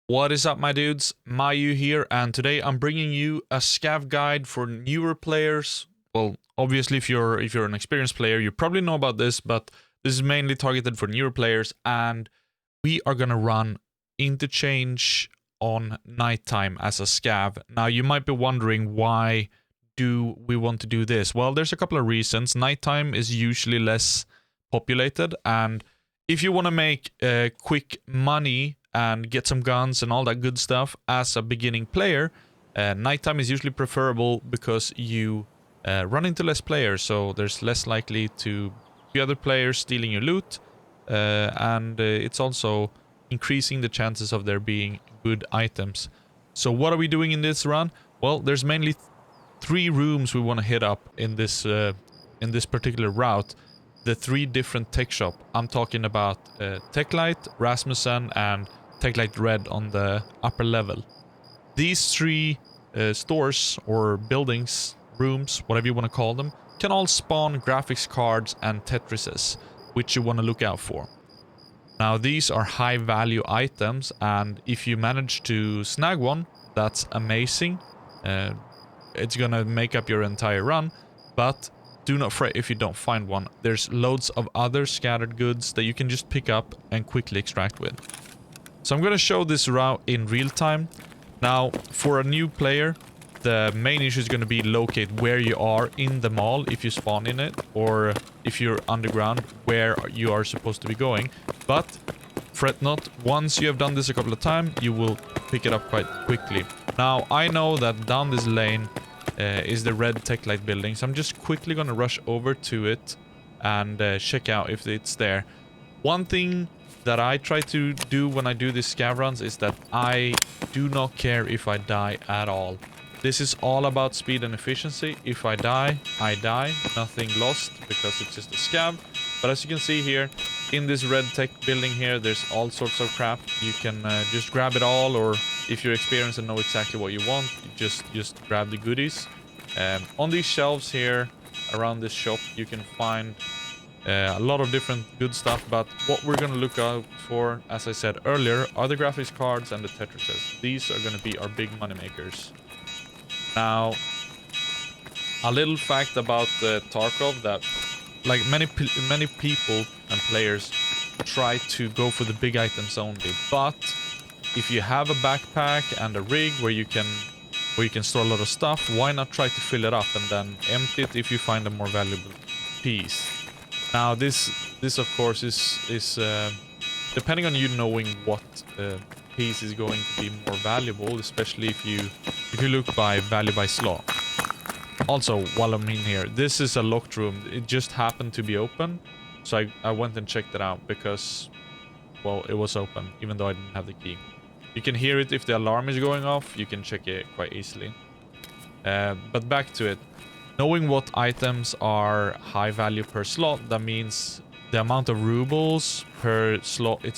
What is up, my dudes? Mayuu here, and today I'm bringing you a scav guide for newer players. Well, obviously, if you're an experienced player, you probably know about this, but this is mainly targeted for newer players, and we are gonna run Interchange on nighttime as a scav. Now, you might be wondering, why do we want to do this? Well, there's a couple of reasons. Nighttime is usually less populated, and if you want to make quick money and get some guns and all that good stuff as a beginning player, nighttime is usually preferable because you run into less players, so there's less likely to be other players stealing your loot, and it's also increasing the chances of there being good items. So what are we doing in this run? Well, there's mainly three rooms we want to hit up in this particular route. The three different tech shop. I'm talking about Techlight, Rasmussen, and Techlight Red on the upper level. These three stores or buildings, rooms, whatever you want to call them, can all spawn graphics cards and tetrizes, which you want to look out for. Now, these are high value items, and if you manage to snag one, that's amazing. It's gonna make up your entire run, but do not fret if you don't find one. There's loads of other scattered goods that you can just pick up and quickly extract with. So I'm going to show this route in real time. Now, for a new player, the main issue is going to be locate where you are in the mall if you spawn in it, or if you're underground, where you are supposed to be going. But fret not, once you have done this a couple of times, you will pick it up quite quickly. Now, I know that down this lane is the red Techlight building, so I'm just quickly gonna rush over to it and check out if it's there. One thing that I try to do when I do these scav runs is that I do not care if I die at all. This is all about speed and efficiency. If I die, I die. Nothing lost because it's just a scav. But as you can see here, in this red tech building here, there's all sorts of crap. You can just grab it all, or if you're experienced and know exactly what you want, you just grab the goodies. On these shelves here, around this shop, you can find a lot of different good stuff, but what we're going to look out for, as I said earlier, are the graphics cards and the tetrizes. These are going to be our big money makers. Now, a little fact about Tarkov, that like many people and players try to go for the big items only, but if you have a backpack and a rig where you can store a lot of stuff, why not try to fill it up and then empty it if you find a more valuable piece? Now, this of course is depending on you knowing what piece is going to be more valuable, especially if you look by value by slot. Also, while I'm in here, this is a locked room. It just happened to be open, so I went and checked it out because, well, it was open even though I didn't have the key. You can hear it if the alarm is going off. You can check it quite easily. But back to it. Knowing what items are high value per slot, that means the amount of rubles per slot it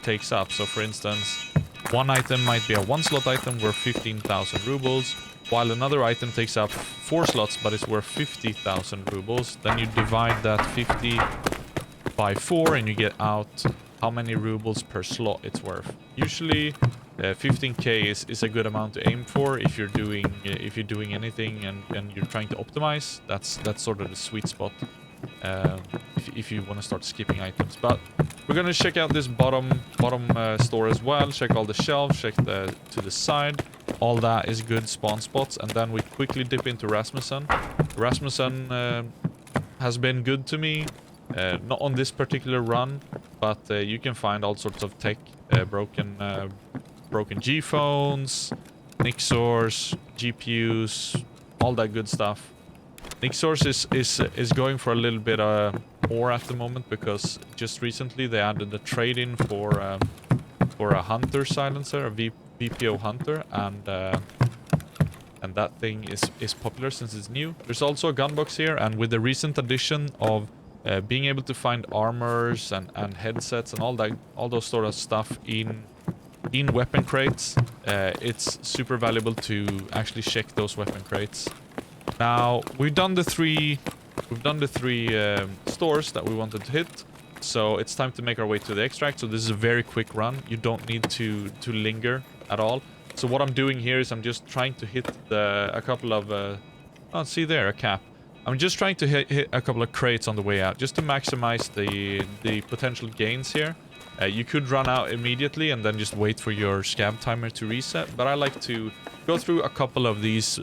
takes up. So for instance, one item might be a one slot item worth 15,000 rubles, while another item takes up 4 slots but is worth 50,000 rubles. Then you divide that 50 by 4 and you get out how many rubles per slot it's worth. Usually 15k is a good amount to aim for if you're doing anything and you're trying to optimize. That's sort of the sweet spot if you want to start skipping items. But we're gonna check out this bottom store as well. Check all the shelves, check to the side. All that is good spawn spots, and then we quickly dip into Rasmussen. Rasmussen has been good to me. Not on this particular run, but you can find all sorts of tech, broken G-phones, Nixors, GPUs, all that good stuff. Nixors is going for a little bit more at the moment because just recently they added a trade-in for a Hunter silencer, a VPO Hunter, and that thing is popular since it's new. There's also a gun box here, and with the recent addition of being able to find armors and headsets and all those sort of stuff in weapon crates, it's super valuable to actually check those weapon crates. Now, we've done the three stores that we wanted to hit. So it's time to make our way to the extract. So this is a very quick run. You don't need to linger at all. So what I'm doing here is I'm just trying to hit a couple of... oh, see there, a cap. I'm just trying to hit a couple of crates on the way out, just to maximize the potential gains here. You could run out immediately and then just wait for your scav timer to reset, but I like to go through a couple of these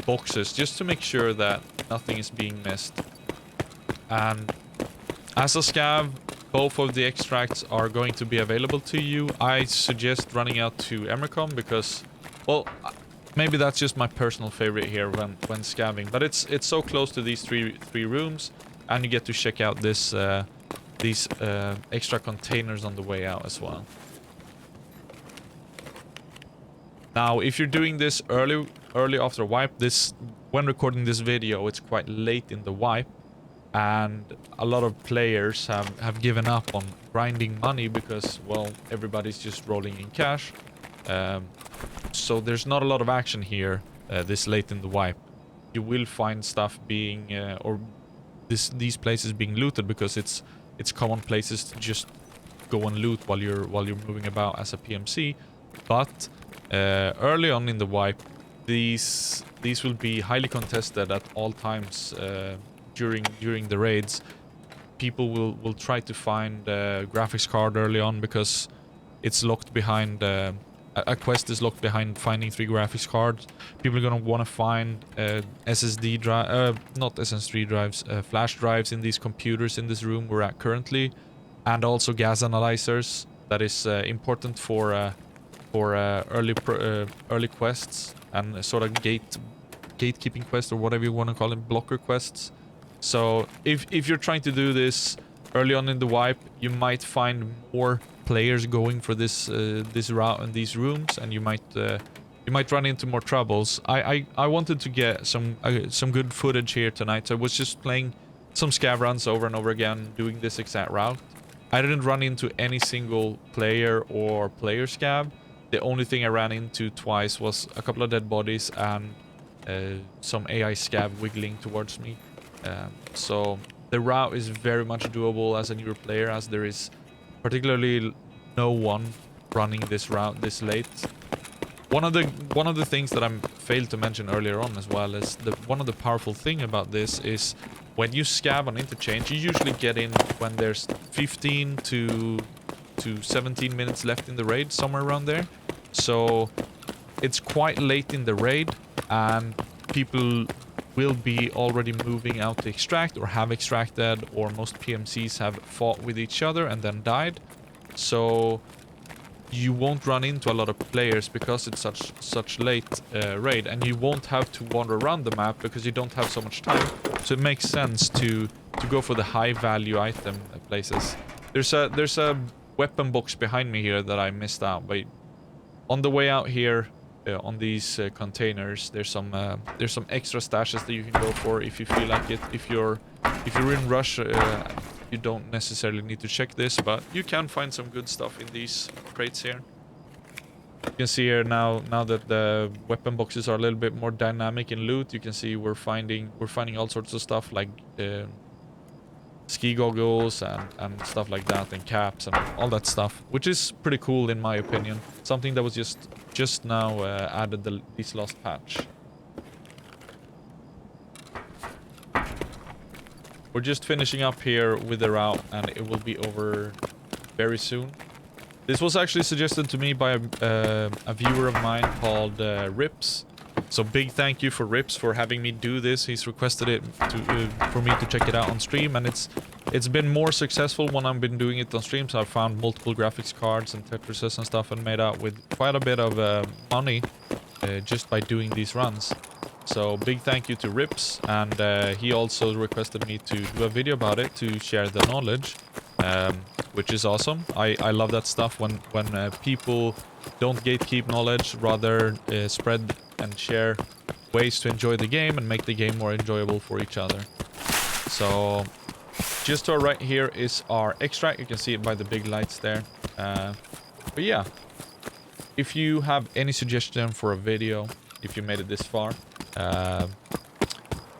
boxes just to make sure that nothing is being missed. And as a scav, both of the extracts are going to be available to you. I suggest running out to Emercom because, well, maybe that's just my personal favorite here when scavving, but it's so close to these three rooms, and you get to check out this these extra containers on the way out as well. Now, if you're doing this early after wipe, when recording this video, it's quite late in the wipe, and a lot of players have given up on grinding money because, well, everybody's just rolling in cash. So there's not a lot of action here this late in the wipe. You will find stuff being these places being looted because it's common places to just go and loot while you're moving about as a PMC. But early on in the wipe, these will be highly contested at all times during the raids. People will try to find a graphics card early on because it's locked behind. A quest is locked behind finding 3 graphics cards. People are gonna want to find SSD drive, not SSD drives, flash drives in these computers in this room we're at currently, and also gas analyzers. That is important for early quests and sort of gatekeeping quests, or whatever you want to call them, blocker quests. So if you're trying to do this early on in the wipe, you might find more players going for this route in these rooms, and you might run into more troubles. I wanted to get some good footage here tonight, so I was just playing some scav runs over and over again, doing this exact route. I didn't run into any single player or player scav. The only thing I ran into twice was a couple of dead bodies and some AI scav wiggling towards me. So the route is very much doable as a newer player, as there is particularly no one running this route this late. One of the things that I failed to mention earlier on as well is one of the powerful thing about this is when you scav on Interchange, you usually get in when there's 15 to 17 minutes left in the raid, somewhere around there. So it's quite late in the raid, and people will be already moving out to extract or have extracted, or most PMCs have fought with each other and then died. So you won't run into a lot of players because it's such late raid, and you won't have to wander around the map because you don't have so much time. So it makes sense to go for the high value item places. There's a weapon box behind me here that I missed out, but on the way out here on these containers, there's some extra stashes that you can go for if you feel like it. If you're in rush, you don't necessarily need to check this, but you can find some good stuff in these crates here. You can see here now that the weapon boxes are a little bit more dynamic in loot. You can see we're finding all sorts of stuff like ski goggles and stuff like that, and caps and all that stuff, which is pretty cool in my opinion. Something that was just now added this last patch. We're just finishing up here with the route, and it will be over very soon. This was actually suggested to me by a viewer of mine called Rips. So big thank you for Rips for having me do this. He's requested it for me to check it out on stream, and it's been more successful when I've been doing it on stream. So I've found multiple graphics cards and tetrizes and stuff, and made out with quite a bit of money just by doing these runs. So big thank you to Rips, and he also requested me to do a video about it to share the knowledge, which is awesome. I love that stuff when people don't gatekeep knowledge, rather spread and share ways to enjoy the game and make the game more enjoyable for each other. So just to our right here is our extract. You can see it by the big lights there. But yeah, if you have any suggestion for a video, if you made it this far,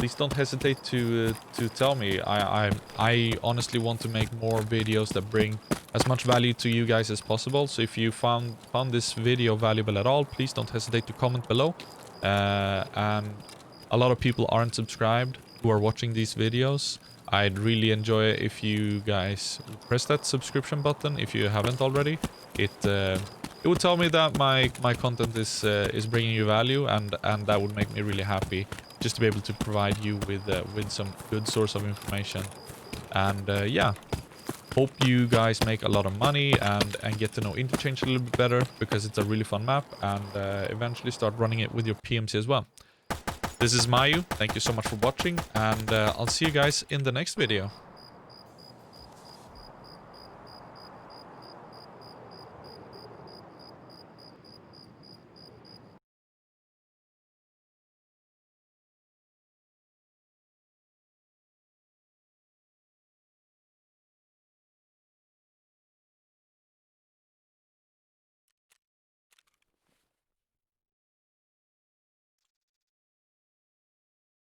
please don't hesitate to tell me. I honestly want to make more videos that bring as much value to you guys as possible. So if you found this video valuable at all, please don't hesitate to comment below. And a lot of people aren't subscribed who are watching these videos. I'd really enjoy it if you guys press that subscription button if you haven't already. It would tell me that my content is bringing you value, and that would make me really happy, just to be able to provide you with some good source of information. And yeah, hope you guys make a lot of money and get to know Interchange a little bit better, because it's a really fun map, and eventually start running it with your PMC as well. This is Mayuu. Thank you so much for watching, and I'll see you guys in the next video.